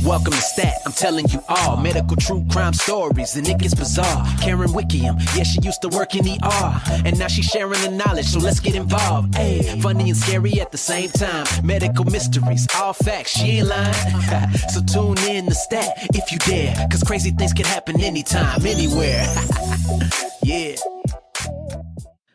Welcome to Stat, I'm telling you all medical true crime stories, and it gets bizarre. Karen Wickham, yeah, she used to work in ER, and now she's sharing the knowledge, so let's get involved. Hey, funny and scary at the same time. Medical mysteries, all facts, she ain't lying. So tune in to Stat if you dare, cause crazy things can happen anytime, anywhere. Yeah.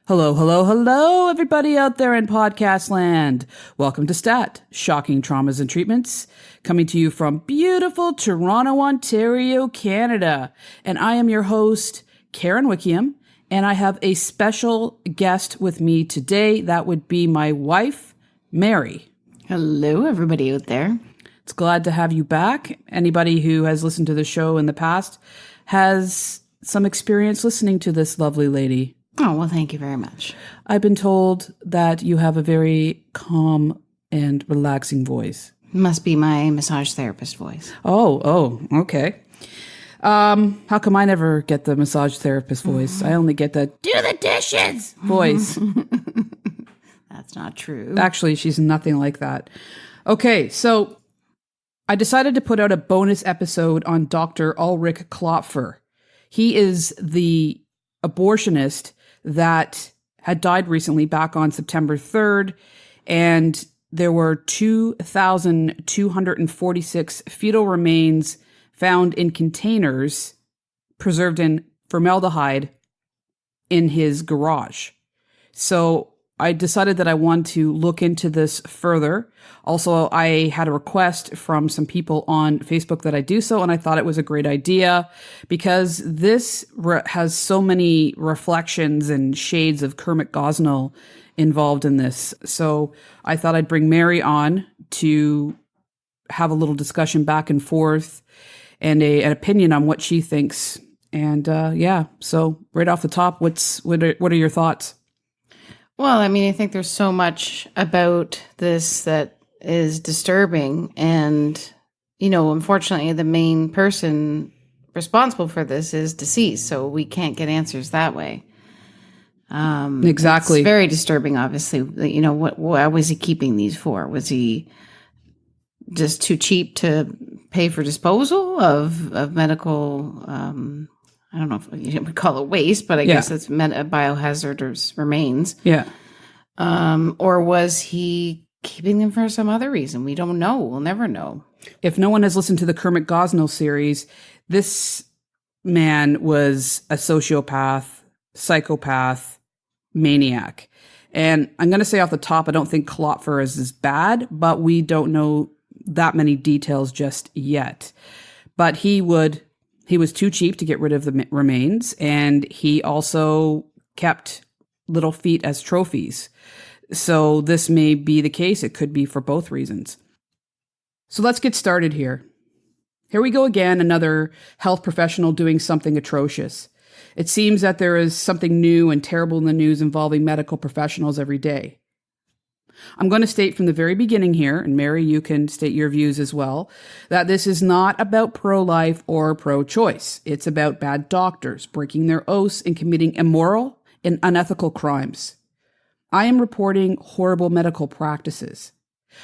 Hello, everybody out there in podcast land. Welcome to Stat, Shocking Traumas and Treatments, coming to you from beautiful Toronto, Ontario, Canada. And I am your host, Karen Wickham, and I have a special guest with me today. That would be my wife, Mary. Hello, everybody out there. It's glad to have you back. Anybody who has listened to the show in the past has some experience listening to this lovely lady. Oh, well, thank you very much. I've been told that you have a very calm and relaxing voice. Must be my massage therapist voice. Oh, okay. How come I never get the massage therapist voice? I only get the do the dishes voice. That's not true. Actually, she's nothing like that. Okay, so I decided to put out a bonus episode on Dr. Ulrich Klopfer. He is the abortionist that had died recently back on September 3rd, and there were 2,246 fetal remains found in containers preserved in formaldehyde in his garage. So I decided that I want to look into this further. Also, I had a request from some people on Facebook that I do so, and I thought it was a great idea because this has so many reflections and shades of Kermit Gosnell involved in this. So I thought I'd bring Mary on to have a little discussion back and forth and an opinion on what she thinks. And so right off the top, what are your thoughts? Well, I mean, I think there's so much about this that is disturbing. And, you know, unfortunately, the main person responsible for this is deceased. So we can't get answers that way. Exactly. It's very disturbing, obviously. You know, why was he keeping these for? Was he just too cheap to pay for disposal of medical I don't know if you would call it waste, but I guess it's biohazardous remains. Yeah. Or was he keeping them for some other reason? We don't know. We'll never know. If no one has listened to the Kermit Gosnell series, this man was a sociopath, psychopath, maniac. And I'm going to say off the top, I don't think Klopfer is as bad, but we don't know that many details just yet. But he was too cheap to get rid of the remains, and he also kept little feet as trophies. So this may be the case. It could be for both reasons. So let's get started here. Here we go again, another health professional doing something atrocious. It seems that there is something new and terrible in the news involving medical professionals every day. I'm going to state from the very beginning here, and Mary, you can state your views as well, that this is not about pro-life or pro-choice. It's about bad doctors breaking their oaths and committing immoral and unethical crimes. I am reporting horrible medical practices.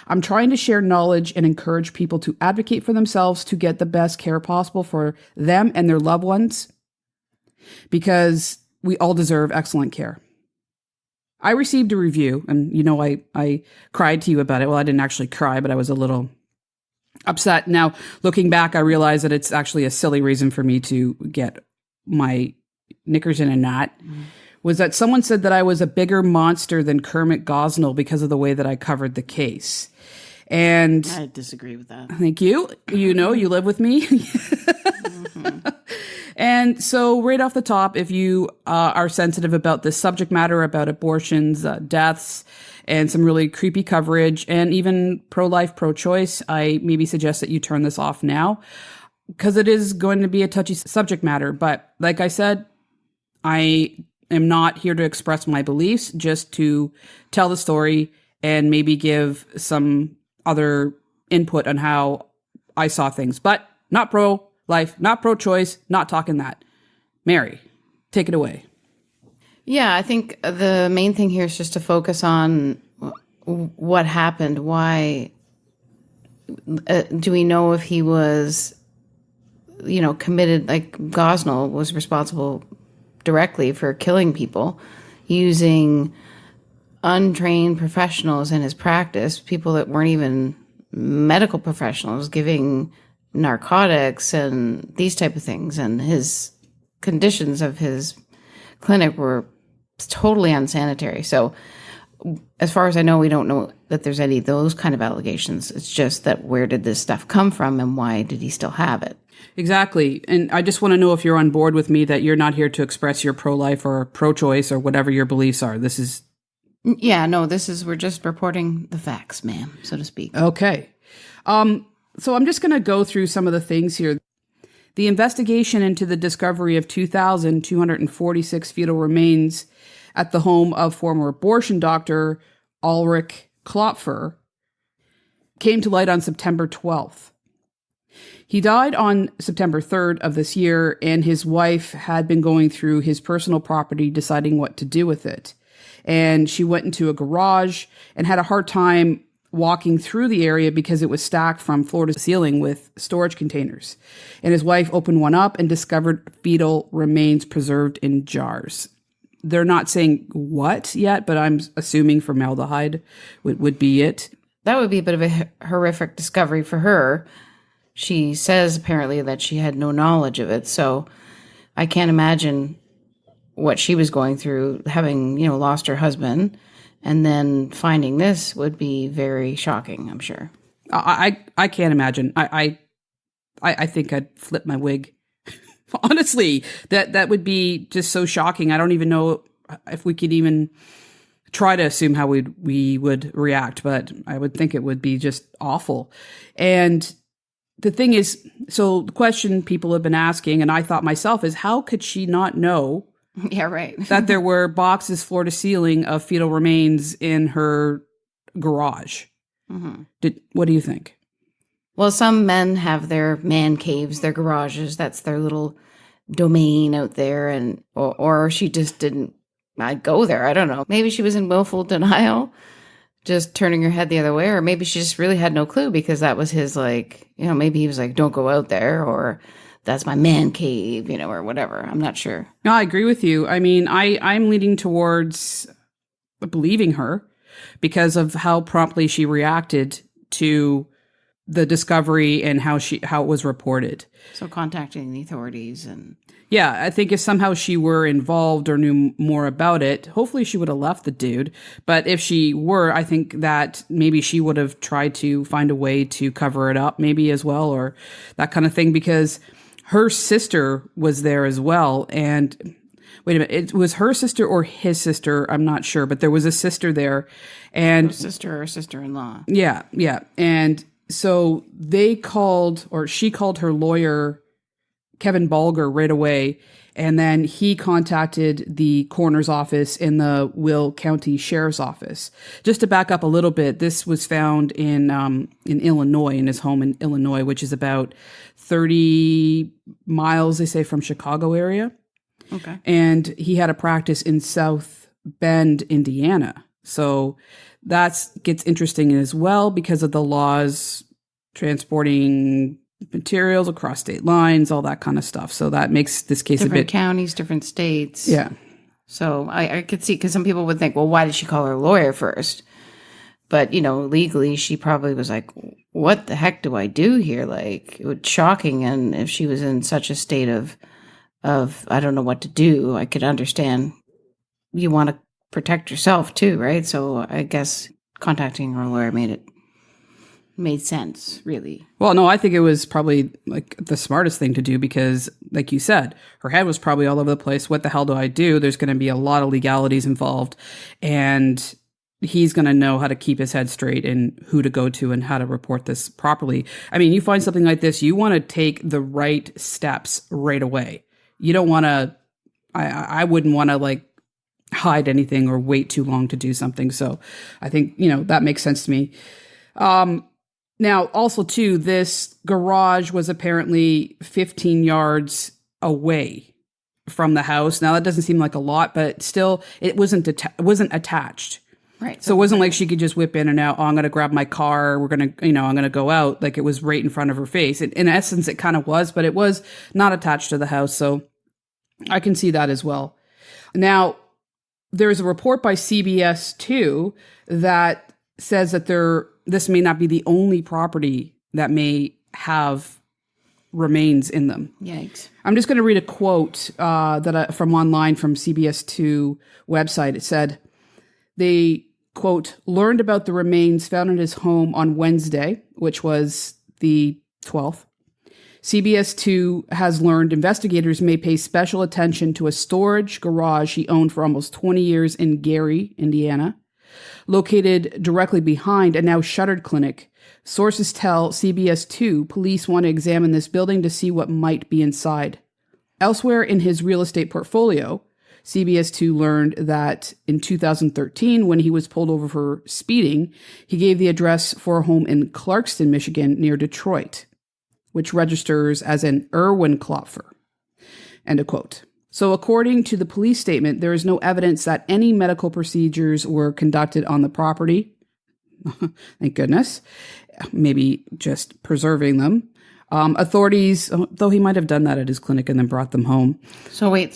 I'm trying to share knowledge and encourage people to advocate for themselves to get the best care possible for them and their loved ones, because we all deserve excellent care. I received a review, and you know, I cried to you about it. Well, I didn't actually cry, but I was a little upset. Now, looking back, I realize that it's actually a silly reason for me to get my knickers in a knot. Was that someone said that I was a bigger monster than Kermit Gosnell because of the way that I covered the case. And I disagree with that. Thank you. You know, you live with me. And so right off the top, if you are sensitive about this subject matter, about abortions, deaths, and some really creepy coverage, and even pro-life, pro-choice, I maybe suggest that you turn this off now, because it is going to be a touchy subject matter. But like I said, I am not here to express my beliefs, just to tell the story and maybe give some other input on how I saw things. But not pro-life, not pro-choice, not talking that. Mary, take it away. Yeah, I think the main thing here is just to focus on what happened, why do we know if he was, committed, like Gosnell was responsible directly for killing people using untrained professionals in his practice, people that weren't even medical professionals, giving narcotics and these type of things. And his conditions of his clinic were totally unsanitary. So as far as I know, we don't know that there's any of those kind of allegations. It's just that where did this stuff come from and why did he still have it? Exactly. And I just want to know if you're on board with me that you're not here to express your pro-life or pro-choice or whatever your beliefs are. This is... Yeah, no, we're just reporting the facts, ma'am, so to speak. Okay. So I'm just going to go through some of the things here. The investigation into the discovery of 2,246 fetal remains at the home of former abortion doctor Ulrich Klopfer came to light on September 12th. He died on September 3rd of this year, and his wife had been going through his personal property deciding what to do with it. And she went into a garage and had a hard time walking through the area because it was stacked from floor to ceiling with storage containers. And his wife opened one up and discovered fetal remains preserved in jars. They're not saying what yet, but I'm assuming formaldehyde would be it. That would be a bit of a horrific discovery for her. She says apparently that she had no knowledge of it. So I can't imagine what she was going through, having, lost her husband, and then finding this would be very shocking, I'm sure. I can't imagine. I think I'd flip my wig. Honestly, that would be just so shocking. I don't even know if we could even try to assume how we would react, but I would think it would be just awful. And the thing is, so the question people have been asking, and I thought myself, is how could she not know? Yeah, right. that there were boxes floor to ceiling of fetal remains in her garage? Mm-hmm. What do you think? Well, some men have their man caves, their garages. That's their little domain out there. And or she just didn't go there. I don't know. Maybe she was in willful denial, just turning her head the other way. Or maybe she just really had no clue because that was his, maybe he was like, don't go out there, or that's my man cave, or whatever. I'm not sure. No, I agree with you. I mean, I'm leaning towards believing her because of how promptly she reacted to the discovery and how it was reported. So contacting the authorities and... Yeah, I think if somehow she were involved or knew more about it, hopefully she would have left the dude. But if she were, I think that maybe she would have tried to find a way to cover it up maybe as well, or that kind of thing, because her sister was there as well. And wait a minute, it was her sister or his sister, I'm not sure, but there was a sister there. And her sister or sister-in-law. Yeah. And so she called her lawyer, Kevin Balger, right away, and then he contacted the coroner's office in the Will County Sheriff's Office. Just to back up a little bit, this was found in Illinois, in his home in Illinois, which is about 30 miles, they say, from Chicago area. Okay. And he had a practice in South Bend, Indiana. So that gets interesting as well because of the laws transporting materials across state lines, all that kind of stuff. So that makes this case different a bit... counties, different states. Yeah. So I could see, because some people would think, well, why did she call her lawyer first? But, legally, she probably was like, what the heck do I do here? Like, it was shocking. And if she was in such a state of I don't know what to do, I could understand you want to protect yourself too, right? So I guess contacting her lawyer made sense, really. Well, no, I think it was probably like the smartest thing to do because, like you said, her head was probably all over the place. What the hell do I do? There's going to be a lot of legalities involved, and he's going to know how to keep his head straight and who to go to and how to report this properly. I mean, you find something like this, you want to take the right steps right away. You don't want to, I wouldn't want to hide anything or wait too long to do something. So I think, that makes sense to me. Now, also, too, this garage was apparently 15 yards away from the house. Now, that doesn't seem like a lot, but still, it wasn't attached. Right. So it wasn't like she could just whip in and out, oh, I'm going to grab my car, we're going to, I'm going to go out. Like it was right in front of her face. In essence, it kind of was, but it was not attached to the house. So I can see that as well. Now, there's a report by CBS 2 that says that this may not be the only property that may have remains in them. Yikes. I'm just going to read a quote from online from CBS 2 website. It said, they, quote, learned about the remains found in his home on Wednesday, which was the 12th. CBS 2 has learned investigators may pay special attention to a storage garage he owned for almost 20 years in Gary, Indiana, located directly behind a now shuttered clinic. Sources tell CBS 2 police want to examine this building to see what might be inside. Elsewhere in his real estate portfolio, CBS 2 learned that in 2013, when he was pulled over for speeding, he gave the address for a home in Clarkston, Michigan, near Detroit, which registers as an Erwin Klopfer. End of quote. So according to the police statement, there is no evidence that any medical procedures were conducted on the property. Thank goodness. Maybe just preserving them. Authorities, though he might have done that at his clinic and then brought them home. So wait,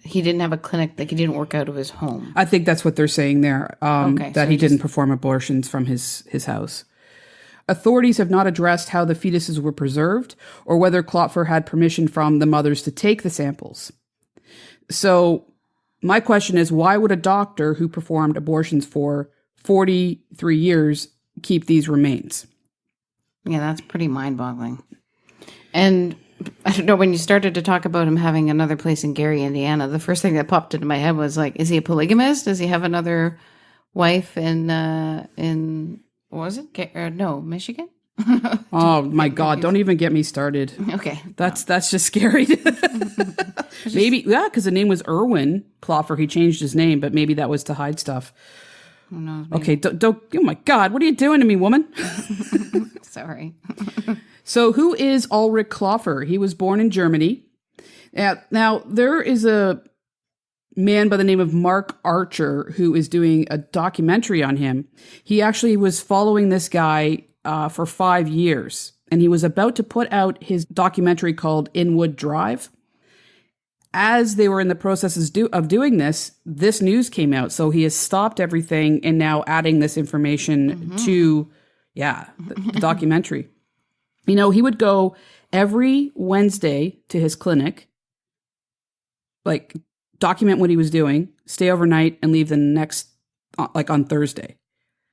he didn't have a clinic, like he didn't work out of his home. I think that's what they're saying there, Okay, that so he didn't perform abortions from his house. Authorities have not addressed how the fetuses were preserved or whether Klopfer had permission from the mothers to take the samples. So my question is, why would a doctor who performed abortions for 43 years keep these remains? Yeah, that's pretty mind-boggling. And I don't know, when you started to talk about him having another place in Gary, Indiana, the first thing that popped into my head was like, is he a polygamist? Does he have another wife in what was it? No, Michigan? Oh my God, don't even get me started. Okay. That's just scary. Maybe, yeah, because the name was Erwin Klopfer. He changed his name, but maybe that was to hide stuff. Who knows? Okay, don't, oh my God, what are you doing to me, woman? Sorry. So who is Ulrich Klopfer? He was born in Germany. Now, there is a man by the name of Mark Archer who is doing a documentary on him. He actually was following this guy for 5 years, and he was about to put out his documentary called Inwood Drive. As they were in the processes of doing this news came out. So he has stopped everything and now adding this information to, the documentary. He would go every Wednesday to his clinic, like document what he was doing, stay overnight, and leave the next, like on Thursday.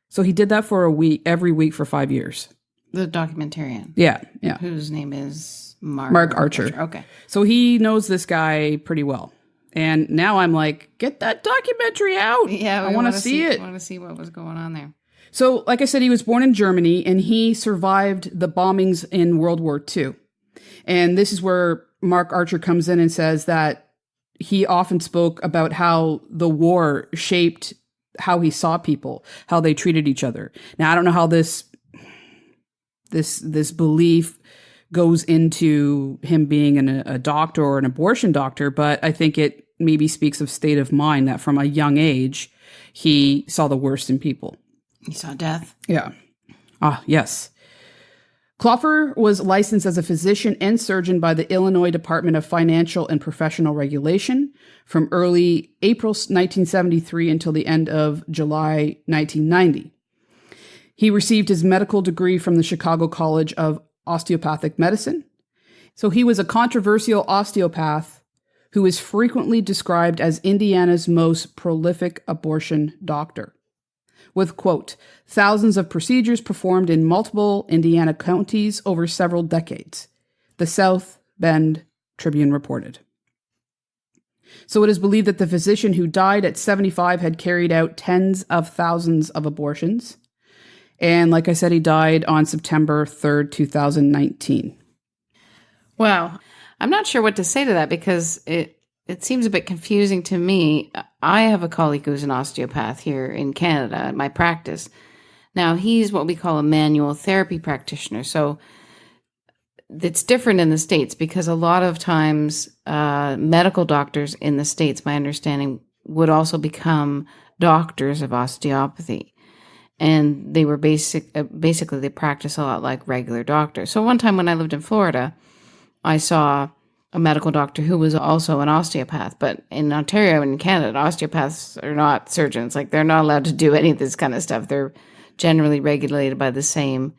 So he did that for a week, every week for 5 years. The documentarian. Yeah. Whose name is Mark Archer. Okay. So he knows this guy pretty well. And now I'm like, get that documentary out. Yeah, I want to see it. I want to see what was going on there. So, like I said, he was born in Germany and he survived the bombings in World War II. And this is where Mark Archer comes in and says that he often spoke about how the war shaped how he saw people, how they treated each other. Now, I don't know how this belief goes into him being a doctor or an abortion doctor, but I think it maybe speaks of state of mind that from a young age, he saw the worst in people. He saw death. Yeah. Ah, yes. Klopfer was licensed as a physician and surgeon by the Illinois Department of Financial and Professional Regulation from early April 1973 until the end of July 1990. He received his medical degree from the Chicago College of Osteopathic Medicine. So he was a controversial osteopath who is frequently described as Indiana's most prolific abortion doctor, with, quote, thousands of procedures performed in multiple Indiana counties over several decades, the South Bend Tribune reported. So it is believed that the physician who died at 75 had carried out tens of thousands of abortions. And like I said, he died on September 3rd, 2019. Wow. I'm not sure what to say to that because it seems a bit confusing to me. I have a colleague who's an osteopath here in Canada at my practice. Now, he's what we call a manual therapy practitioner. So it's different in the States because a lot of times medical doctors in the States, my understanding, would also become doctors of osteopathy. And they were basically, they practice a lot like regular doctors. So one time when I lived in Florida, I saw a medical doctor who was also an osteopath. But in Ontario and in Canada, osteopaths are not surgeons. Like, they're not allowed to do any of this kind of stuff. They're generally regulated by the same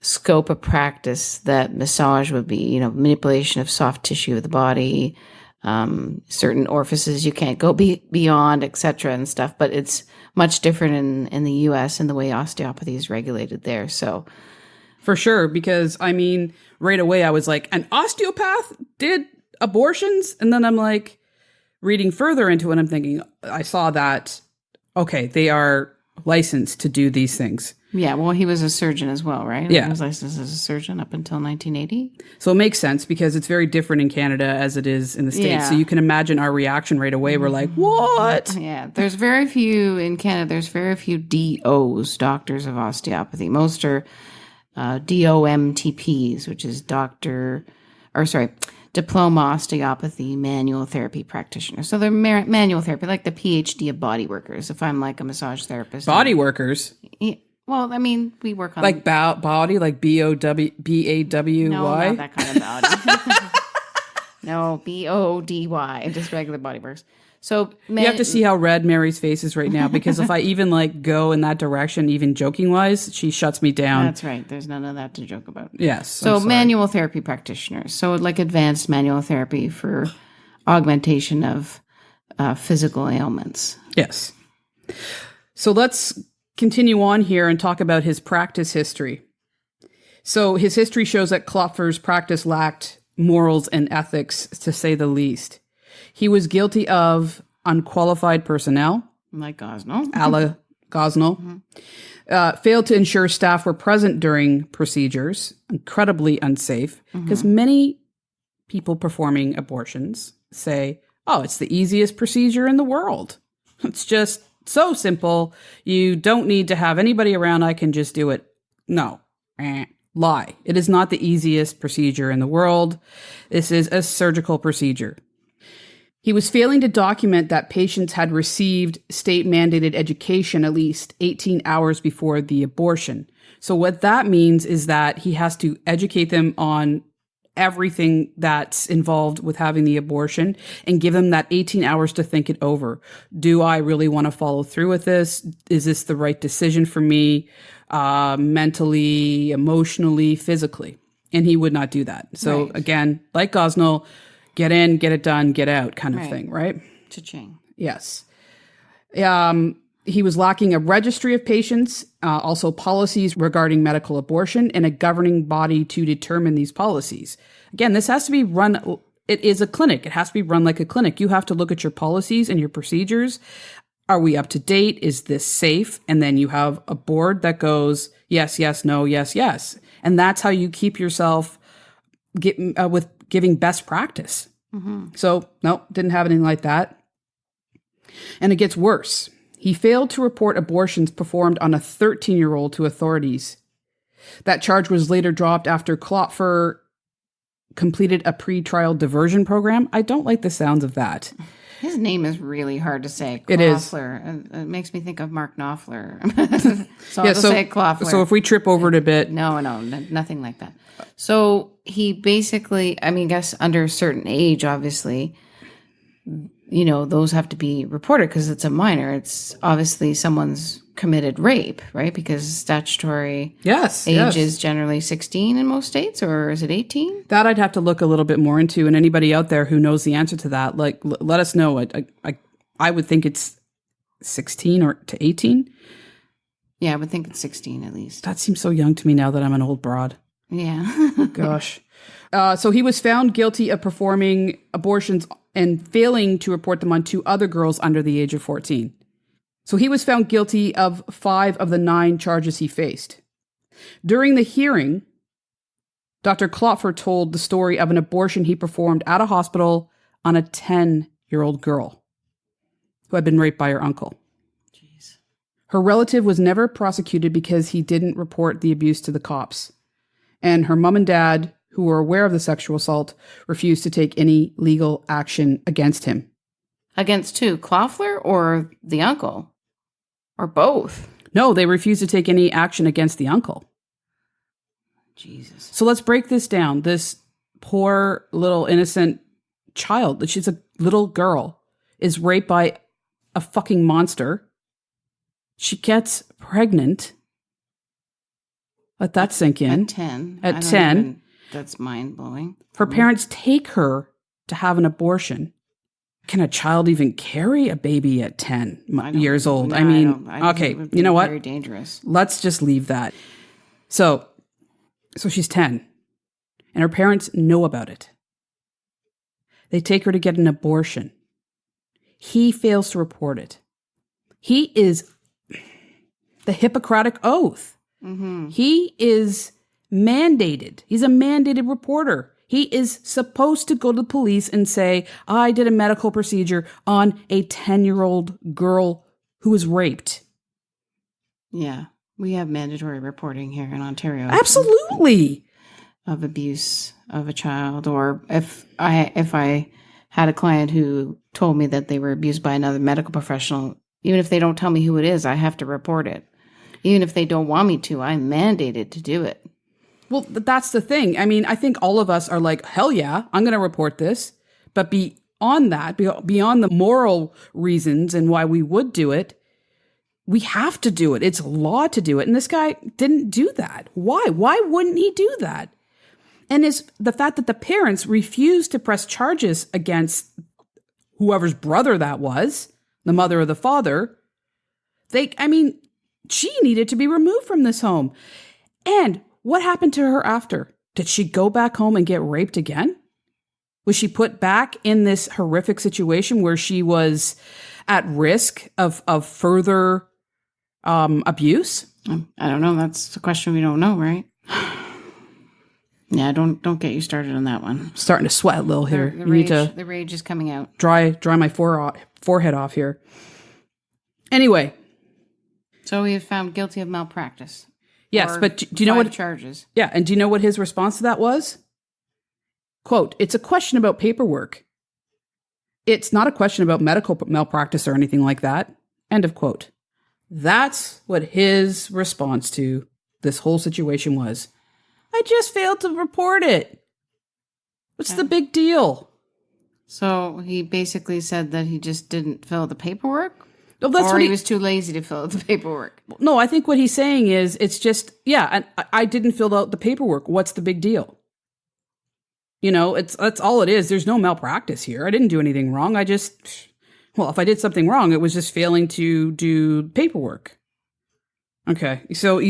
scope of practice that massage would be, manipulation of soft tissue of the body, certain orifices you can't go beyond, etc. and stuff. But it's much different in the US and the way osteopathy is regulated there. So for sure, because right away I was like, an osteopath did abortions? And then I'm like reading further into it, I'm thinking, I saw that, okay, they are licensed to do these things. Yeah, well, he was a surgeon as well, right? Yeah. He was licensed as a surgeon up until 1980. So it makes sense because it's very different in Canada as it is in the States. Yeah. So you can imagine our reaction right away. We're like, what? Yeah, there's very few in Canada. There's very few DOs, doctors of osteopathy. Most are DOMTPs, which is diploma osteopathy manual therapy practitioner. So they're manual therapy, like the PhD of body workers. If I'm like a massage therapist, Body workers? Yeah, well, we work on like body, like BOWBAWY. No, not that kind of body. No, BODY, just regular body works. So you have to see how red Mary's face is right now, because if I even go in that direction, even joking wise, she shuts me down. That's right. There's none of that to joke about. Yes. So manual therapy practitioners. So like advanced manual therapy for augmentation of physical ailments. Yes. So let's continue on here and talk about his practice history. So his history shows that Klopfer's practice lacked morals and ethics, to say the least. He was guilty of unqualified personnel. Like Gosnell. A la Gosnell. Failed to ensure staff were present during procedures. Incredibly unsafe. Because many people performing abortions say, oh, it's the easiest procedure in the world. It's just so simple. You don't need to have anybody around. I can just do it. No. Lie. It is not the easiest procedure in the world. This is a surgical procedure. He was failing to document that patients had received state-mandated education at least 18 hours before the abortion. So what that means is that he has to educate them on everything that's involved with having the abortion and give them that 18 hours to think it over. Do I really want to follow through with this? Is this the right decision for me, mentally, emotionally, physically? And he would not do that. So again, like Gosnell, get in, get it done, get out kind of thing, right? Cha-ching. Yes. He was lacking a registry of patients, also policies regarding medical abortion, and a governing body to determine these policies. Again, this has to be run, it is a clinic. It has to be run like a clinic. You have to look at your policies and your procedures. Are we up to date? Is this safe? And then you have a board that goes, yes, yes, no, yes, yes. And that's how you keep yourself with giving best practice. So, no, didn't have anything like that. And it gets worse. He failed to report abortions performed on a 13-year-old to authorities. That charge was later dropped after Klopfer completed a pre-trial diversion program. I don't like the sounds of that. His name is really hard to say. Klopfer. It is. It makes me think of Mark Knopfler. So I'll just say Klopfer. So if we trip over it a bit. No, nothing like that. So he basically, I guess under a certain age, obviously, those have to be reported because it's a minor. It's obviously someone's committed rape, right? Because statutory age is generally 16 in most states, or is it 18? That I'd have to look a little bit more into. And anybody out there who knows the answer to that, let us know. I would think it's 16 or to 18. Yeah, I would think it's 16 at least. That seems so young to me now that I'm an old broad. Yeah. Gosh. So he was found guilty of performing abortions and failing to report them on 2 other girls under the age of 14. So he was found guilty of 5 of the 9 charges he faced. During the hearing, Dr. Klopfer told the story of an abortion he performed at a hospital on a 10-year-old girl who had been raped by her uncle. Jeez. Her relative was never prosecuted because he didn't report the abuse to the cops. And her mom and dad, who were aware of the sexual assault, refused to take any legal action against him. Against who? Klopfer or the uncle? Or both? No, they refused to take any action against the uncle. Jesus. So let's break this down. This poor little innocent child, she's a little girl, is raped by a fucking monster. She gets pregnant. Let that sink in. At 10. At 10. That's mind-blowing. Her parents take her to have an abortion. Can a child even carry a baby at 10 years old? No, I mean, I okay, it would be you know what? Very dangerous. Let's just leave that. So she's 10, and her parents know about it. They take her to get an abortion. He fails to report it. He is the Hippocratic Oath. Mm-hmm. He is mandated. He's a mandated reporter. He is supposed to go to the police and say, I did a medical procedure on a 10-year-old girl who was raped. Yeah. We have mandatory reporting here in Ontario. Absolutely. Of abuse of a child. Or if I had a client who told me that they were abused by another medical professional, even if they don't tell me who it is, I have to report it. Even if they don't want me to, I'm mandated to do it. Well, that's the thing. I mean, I think all of us are like, hell yeah, I'm going to report this. But beyond that, beyond the moral reasons and why we would do it, we have to do it. It's law to do it. And this guy didn't do that. Why? Why wouldn't he do that? And the fact that the parents refused to press charges against whoever's brother that was, the mother or the father, she needed to be removed from this home. And what happened to her after? Did she go back home and get raped again? Was she put back in this horrific situation where she was at risk of further abuse? I don't know. That's the question we don't know, right? Yeah, don't get you started on that one. Starting to sweat a little here. The rage is coming out. Dry my forehead off here. Anyway. So he was found guilty of malpractice. Yes, but do you know what charges? Yeah, and do you know what his response to that was? Quote, it's a question about paperwork. It's not a question about medical malpractice or anything like that. End of quote. That's what his response to this whole situation was. I just failed to report it. What's the big deal? So he basically said that he just didn't fill the paperwork? Well, that's or what he was too lazy to fill out the paperwork? No, I think what he's saying is it's just, and I didn't fill out the paperwork. What's the big deal? You know, that's all it is. There's no malpractice here. I didn't do anything wrong. If I did something wrong, it was just failing to do paperwork. Okay. So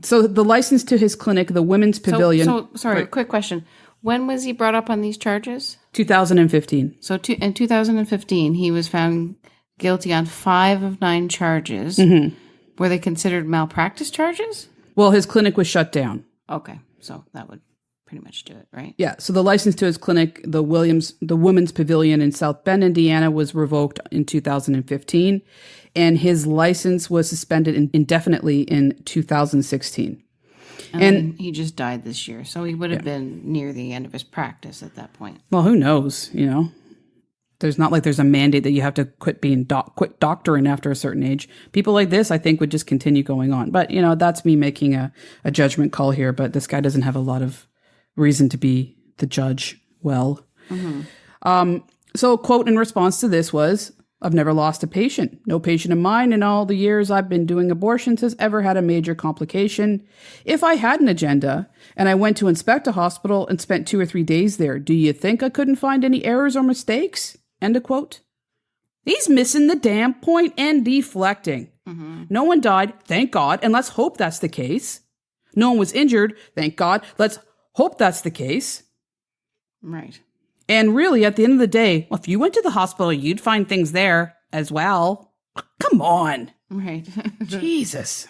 so the license to his clinic, the Women's Pavilion. Sorry, quick question. When was he brought up on these charges? 2015. So in 2015, he was found guilty on 5 of 9 charges. Mm-hmm. Were they considered malpractice charges? Well, his clinic was shut down. Okay. So that would pretty much do it, right? Yeah. So the license to his clinic, the Women's Pavilion in South Bend, Indiana, was revoked in 2015. And his license was suspended indefinitely in 2016. And he just died this year. So he would have been near the end of his practice at that point. Well, who knows, you know? There's not like there's a mandate that you have to quit doctoring after a certain age. People like this, I think, would just continue going on. But, you know, that's me making a judgment call here. But this guy doesn't have a lot of reason to be the judge. Well, so quote in response to this was, I've never lost a patient. No patient of mine in all the years I've been doing abortions has ever had a major complication. If I had an agenda and I went to inspect a hospital and spent 2 or 3 days there, do you think I couldn't find any errors or mistakes? End of quote. He's missing the damn point and deflecting. Mm-hmm. No one died, thank God, and let's hope that's the case. No one was injured, thank God. Let's hope that's the case. Right. And really, at the end of the day, well, if you went to the hospital, you'd find things there as well. Come on. Right. Jesus.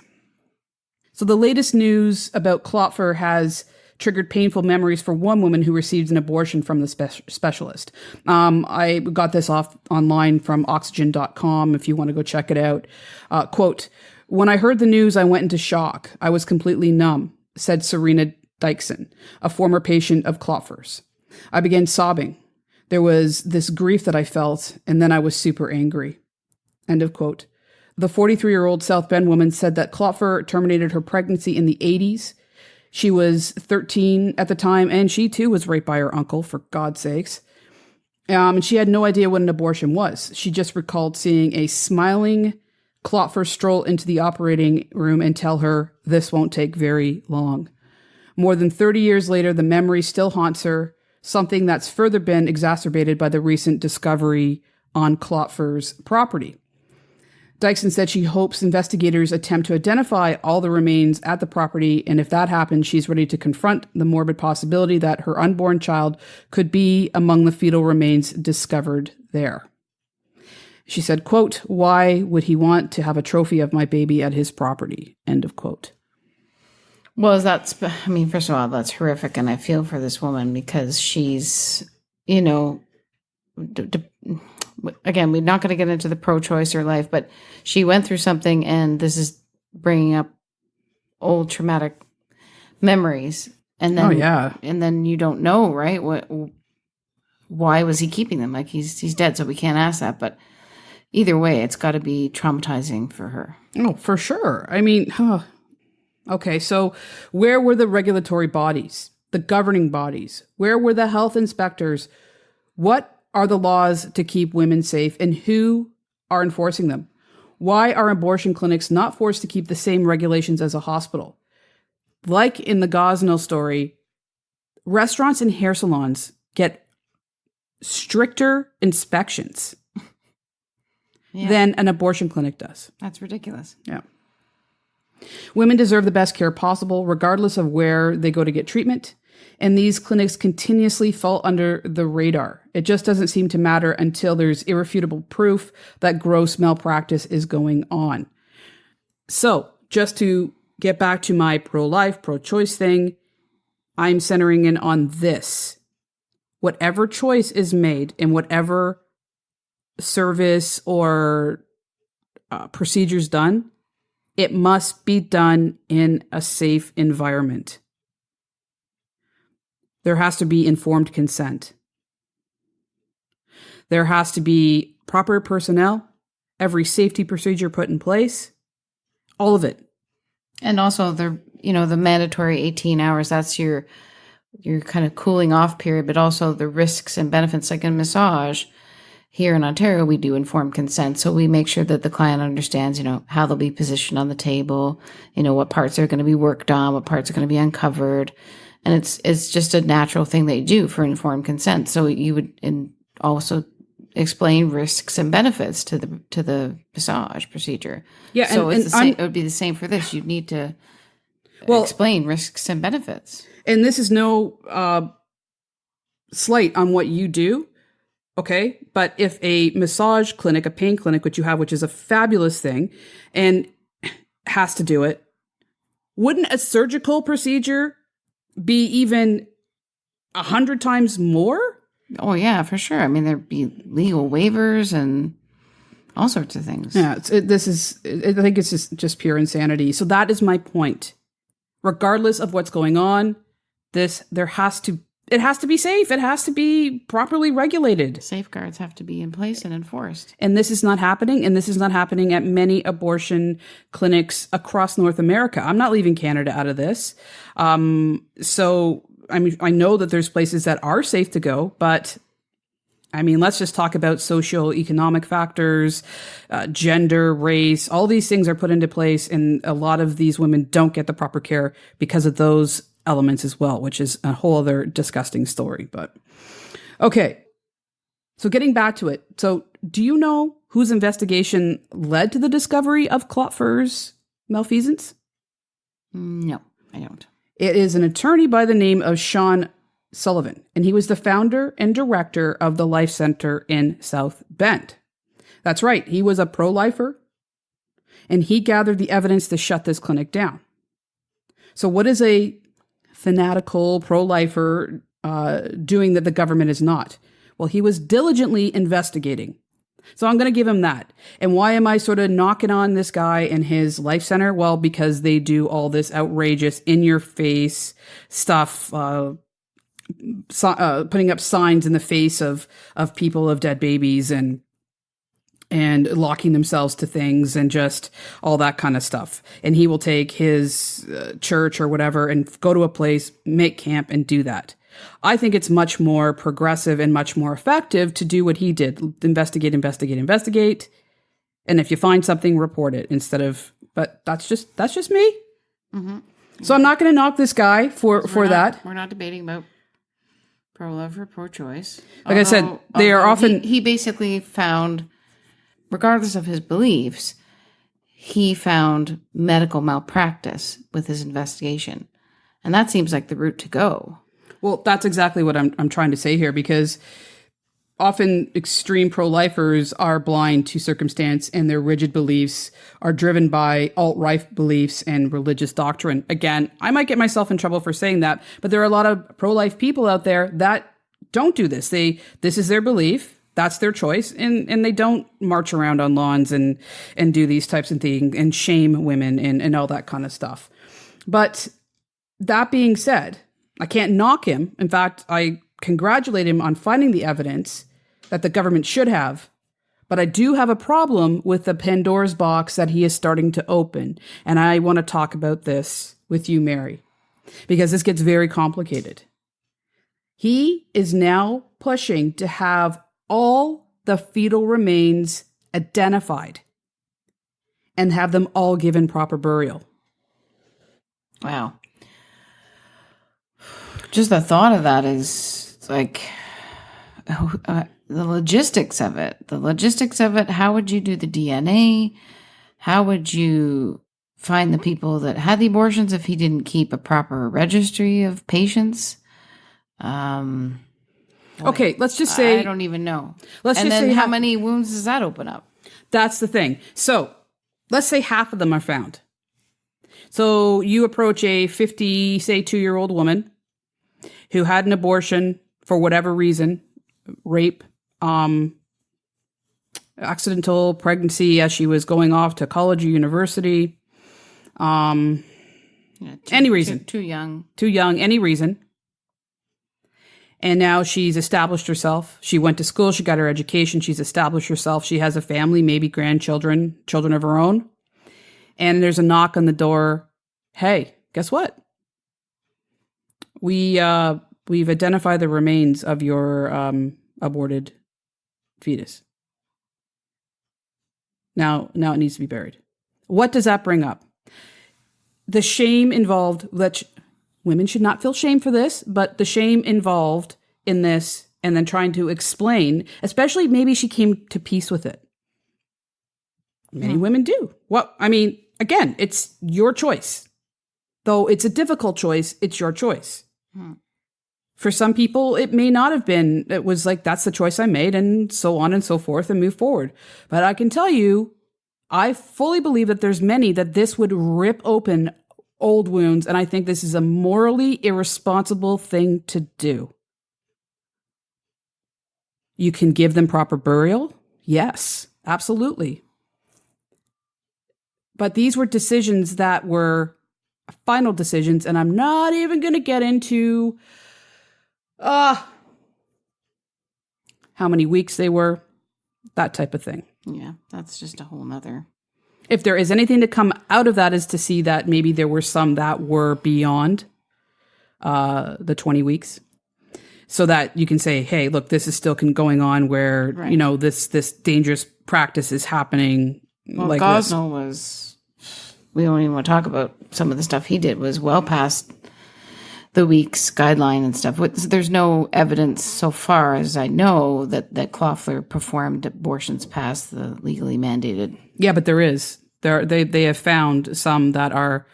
So the latest news about Klopfer has triggered painful memories for one woman who received an abortion from the specialist. I got this online from oxygen.com if you want to go check it out. Quote, when I heard the news, I went into shock. I was completely numb, said Serena Dykson, a former patient of Klopfer's. I began sobbing. There was this grief that I felt, and then I was super angry. End of quote. The 43-year-old South Bend woman said that Klopfer terminated her pregnancy in the 80s. She was 13 at the time, and she too was raped by her uncle, for God's sakes. And she had no idea what an abortion was. She just recalled seeing a smiling Klopfer stroll into the operating room and tell her, "This won't take very long." More than 30 years later, the memory still haunts her, something that's further been exacerbated by the recent discovery on Klopfer's property. Dyson said she hopes investigators attempt to identify all the remains at the property, and if that happens, she's ready to confront the morbid possibility that her unborn child could be among the fetal remains discovered there. She said, quote, "Why would he want to have a trophy of my baby at his property?" End of quote. Well, first of all, that's horrific, and I feel for this woman because she's, again, we're not going to get into the pro-choice or life, but she went through something, and this is bringing up old traumatic memories. And then, and then you don't know, right? Why was he keeping them? Like he's dead, so we can't ask that. But either way, it's got to be traumatizing for her. Oh, for sure. I mean, okay, so where were the regulatory bodies, the governing bodies? Where were the health inspectors? What are the laws to keep women safe, and who are enforcing them? Why are abortion clinics not forced to keep the same regulations as a hospital? Like in the Gosnell story, restaurants and hair salons get stricter inspections than an abortion clinic does. That's ridiculous. Yeah. Women deserve the best care possible, regardless of where they go to get treatment. And these clinics continuously fall under the radar. It just doesn't seem to matter until there's irrefutable proof that gross malpractice is going on. So, just to get back to my pro-life, pro-choice thing, I'm centering in on this. Whatever choice is made in whatever service or procedures done, it must be done in a safe environment. There has to be informed consent. There has to be proper personnel, every safety procedure put in place, all of it. And also the mandatory 18 hours, that's your kind of cooling off period, but also the risks and benefits, like in massage. Here in Ontario, we do informed consent. So we make sure that the client understands, how they'll be positioned on the table, what parts are going to be worked on, what parts are going to be uncovered. And it's just a natural thing that you do for informed consent. So you would also explain risks and benefits to the massage procedure. Yeah, so it's the same. It would be the same for this. You'd need to explain risks and benefits. And this is no slight on what you do, okay? But if a massage clinic, a pain clinic, which you have, which is a fabulous thing, and has to do it, wouldn't a surgical procedure be even 100 times more? Oh, yeah, for sure. I mean, there'd be legal waivers and all sorts of things. Yeah, I think it's just pure insanity. So that is my point. Regardless of what's going on, it has to be safe. It has to be properly regulated. Safeguards have to be in place and enforced. And this is not happening. And this is not happening at many abortion clinics across North America. I'm not leaving Canada out of this. So, I mean, I know that there's places that are safe to go, but I mean, let's just talk about socioeconomic factors, gender, race, all these things are put into place. And a lot of these women don't get the proper care because of those elements as well, which is a whole other disgusting story. But okay. So getting back to it. So do you know whose investigation led to the discovery of Klopfer's malfeasance? No, I don't. It is an attorney by the name of Sean Sullivan, and he was the founder and director of the Life Center in South Bend. That's right. He was a pro-lifer, and he gathered the evidence to shut this clinic down. So what is a fanatical pro-lifer doing that the government is not? Well, he was diligently investigating. So I'm going to give him that. And why am I sort of knocking on this guy and his Life Center? Well, because they do all this outrageous, in-your-face stuff, putting up signs in the face of people, of dead babies, and locking themselves to things and just all that kind of stuff. And he will take his church or whatever and go to a place, make camp, and do that. I think it's much more progressive and much more effective to do what he did. Investigate. And if you find something, report it instead of, but that's just me. Mm-hmm. So I'm not going to knock this guy for that. We're not debating about pro-life or pro-choice. Like I said, they are often... He basically found, regardless of his beliefs, he found medical malpractice with his investigation. And that seems like the route to go. Well, that's exactly what I'm trying to say here, because often extreme pro-lifers are blind to circumstance, and their rigid beliefs are driven by alt-right beliefs and religious doctrine. Again, I might get myself in trouble for saying that, but there are a lot of pro-life people out there that don't do this. This is their belief. That's their choice. And they don't march around on lawns and do these types of things and shame women and all that kind of stuff. But that being said, I can't knock him. In fact, I congratulate him on finding the evidence that the government should have. But I do have a problem with the Pandora's box that he is starting to open. And I want to talk about this with you, Mary, because this gets very complicated. He is now pushing to have all the fetal remains identified and have them all given proper burial. Wow. Just the thought of that is like the logistics of it. How would you do the DNA? How would you find the people that had the abortions if he didn't keep a proper registry of patients? Okay, let's just say... I don't even know. Let's and just then say how many wounds does that open up? That's the thing. So let's say half of them are found. So you approach a 52-year-old woman who had an abortion for whatever reason, rape, accidental pregnancy as she was going off to college or university, any reason. Too young. Too young, any reason. And now she's established herself. She went to school. She got her education. She's established herself. She has a family, maybe grandchildren, children of her own. And there's a knock on the door. Hey, guess what? We've identified the remains of your aborted fetus. Now it needs to be buried. What does that bring up? The shame involved, women should not feel shame for this, but the shame involved in this and then trying to explain, especially maybe she came to peace with it. Many women do. Well, I mean, again, it's your choice. Though it's a difficult choice, it's your choice. For some people, it may not have been. It was like, that's the choice I made, and so on and so forth, and move forward. But I can tell you, I fully believe that there's many that this would rip open old wounds, and I think this is a morally irresponsible thing to do. You can give them proper burial. Yes, absolutely. But these were decisions that were final decisions, and I'm not even going to get into how many weeks they were, that type of thing. Yeah, that's just a whole nother. If there is anything to come out of that, is to see that maybe there were some that were beyond the 20 weeks. So that you can say, hey, look, this is still going on where, right, you know, this dangerous practice is happening. Well, like Gosnell was, we don't even want to talk about some of the stuff he did, was well past the week's guideline and stuff. There's no evidence so far as I know that Klopfer performed abortions past the legally mandated. Yeah, but there is. They have found some that are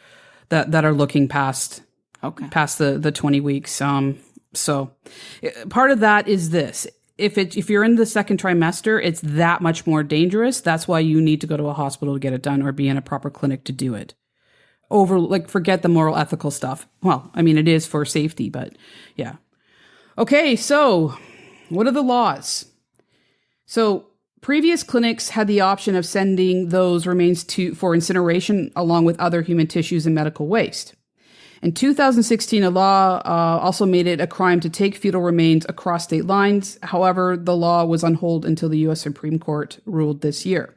looking past the 20 weeks. So part of that is this. If you're in the second trimester, it's that much more dangerous. That's why you need to go to a hospital to get it done or be in a proper clinic to do it. Forget the moral, ethical stuff. Well, I mean, it is for safety, but yeah. Okay, so what are the laws? So previous clinics had the option of sending those remains for incineration along with other human tissues and medical waste. In 2016, a law also made it a crime to take fetal remains across state lines. However, the law was on hold until the U.S. Supreme Court ruled this year.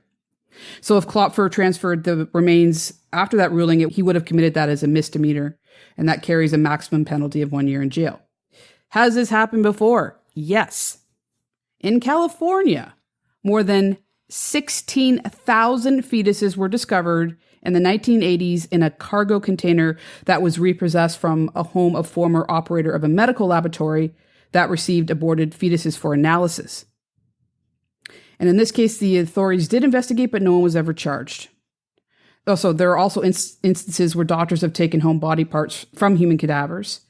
So if Klopfer transferred the remains after that ruling, he would have committed that as a misdemeanor, and that carries a maximum penalty of 1 year in jail. Has this happened before? Yes. In California, more than 16,000 fetuses were discovered in the 1980s in a cargo container that was repossessed from a home of former operator of a medical laboratory that received aborted fetuses for analysis. And in this case, the authorities did investigate, but no one was ever charged. Also, there are also instances where doctors have taken home body parts from human cadavers.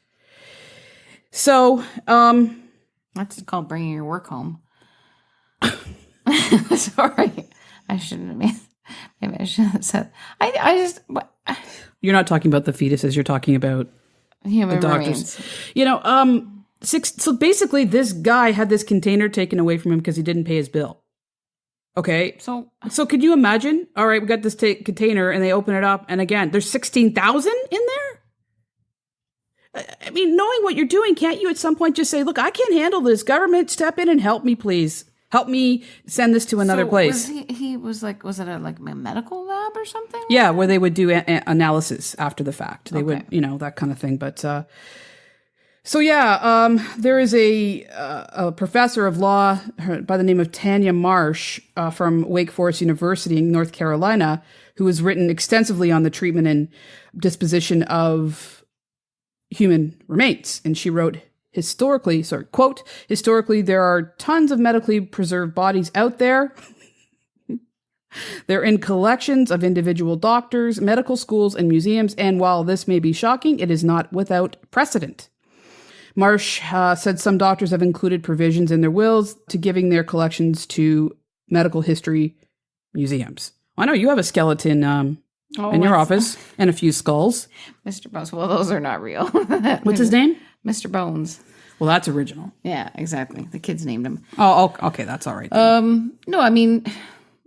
So, that's called bringing your work home. Sorry, I shouldn't have made. Maybe I should have said. I just. What? You're not talking about the fetuses. You're talking about Human the doctors. Remains. So basically, this guy had this container taken away from him because he didn't pay his bill. Okay. So could you imagine? All right, we got this container, and they open it up, and again, there's 16,000 in there. I mean, knowing what you're doing, can't you at some point just say, "Look, I can't handle this. Government, step in and help me, please." Help me send this to another place. He was like, was it a medical lab or something? Yeah, where they would do analysis after the fact. They would, that kind of thing. But there is a professor of law by the name of Tanya Marsh from Wake Forest University in North Carolina, who has written extensively on the treatment and disposition of human remains. And she wrote, quote, historically, there are tons of medically preserved bodies out there. They're in collections of individual doctors, medical schools, and museums. And while this may be shocking, it is not without precedent. Marsh said some doctors have included provisions in their wills to giving their collections to medical history museums. I know you have a skeleton in your office and a few skulls. Mr. Bones. Well, those are not real. What's his name? Mr. Bones. Well, that's original. Yeah, exactly. The kids named him. Oh, okay. That's all right. No, I mean,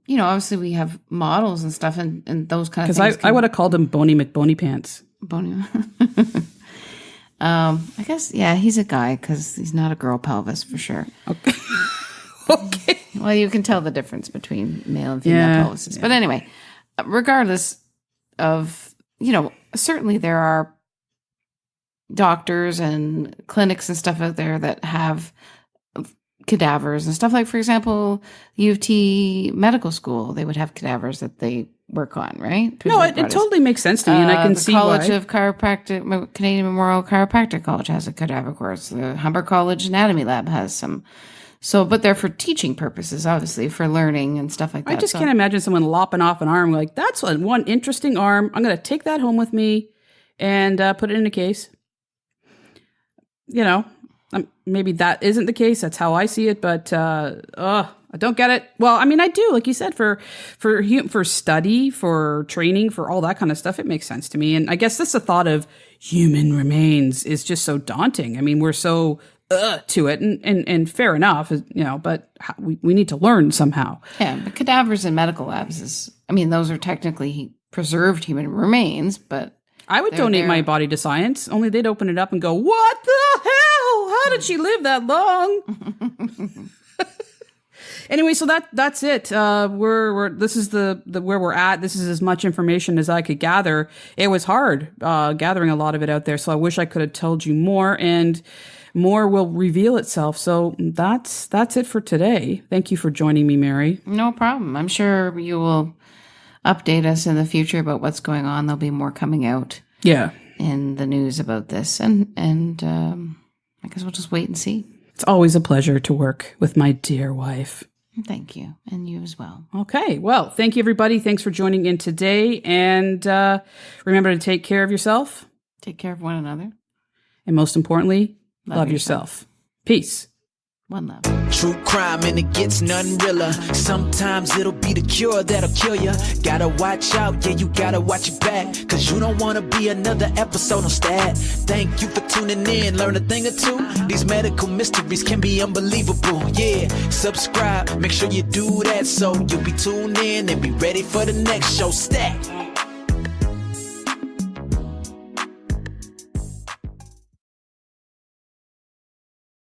obviously we have models and stuff and those kind of things. Because I would have called him Boney McBoney Pants. Boney. I guess, yeah, he's a guy because he's not a girl pelvis for sure. Okay. Okay. Well, you can tell the difference between male and female pelvises. Yeah. But anyway, regardless of, certainly there are doctors and clinics and stuff out there that have cadavers and stuff. Like, for example, U of T Medical School, they would have cadavers that they work on, right? No, it totally makes sense to me, and I can see why. The College of Chiropractic, Canadian Memorial Chiropractic College has a cadaver course. The Humber College Anatomy Lab has some. So, but they're for teaching purposes, obviously, for learning and stuff like that. I just can't imagine someone lopping off an arm like, that's one interesting arm. I'm going to take that home with me and put it in a case. Maybe that isn't the case. That's how I see it, but I don't get it. Well, I mean, I do, like you said, for study, for training, for all that kind of stuff. It makes sense to me. And I guess that's the thought of human remains is just so daunting. I mean, we're so to it, and fair enough, but we need to learn somehow. Yeah, but cadavers in medical labs those are technically preserved human remains, but I would donate my body to science, only they'd open it up and go, what the hell? How did she live that long? Anyway, so that's it. This is the where we're at. This is as much information as I could gather. It was hard gathering a lot of it out there, so I wish I could have told you more, and more will reveal itself. So that's it for today. Thank you for joining me, Mary. No problem. I'm sure you will update us in the future about what's going on. There'll be more coming out. Yeah. In the news about this, and I guess we'll just wait and see. It's always a pleasure to work with my dear wife. Thank you, and you as well. Okay, well, thank you, everybody. Thanks for joining in today, and remember to take care of yourself. Take care of one another. And most importantly, love yourself. Peace. One love. True crime and it gets none realer. Sometimes it'll be the cure that'll kill ya. Gotta watch out, yeah, you gotta watch your back, cause you don't wanna be another episode on Stat. Thank you for tuning in, learn a thing or two. These medical mysteries can be unbelievable, yeah. Subscribe, make sure you do that so you'll be tuned in and be ready for the next show. Stat.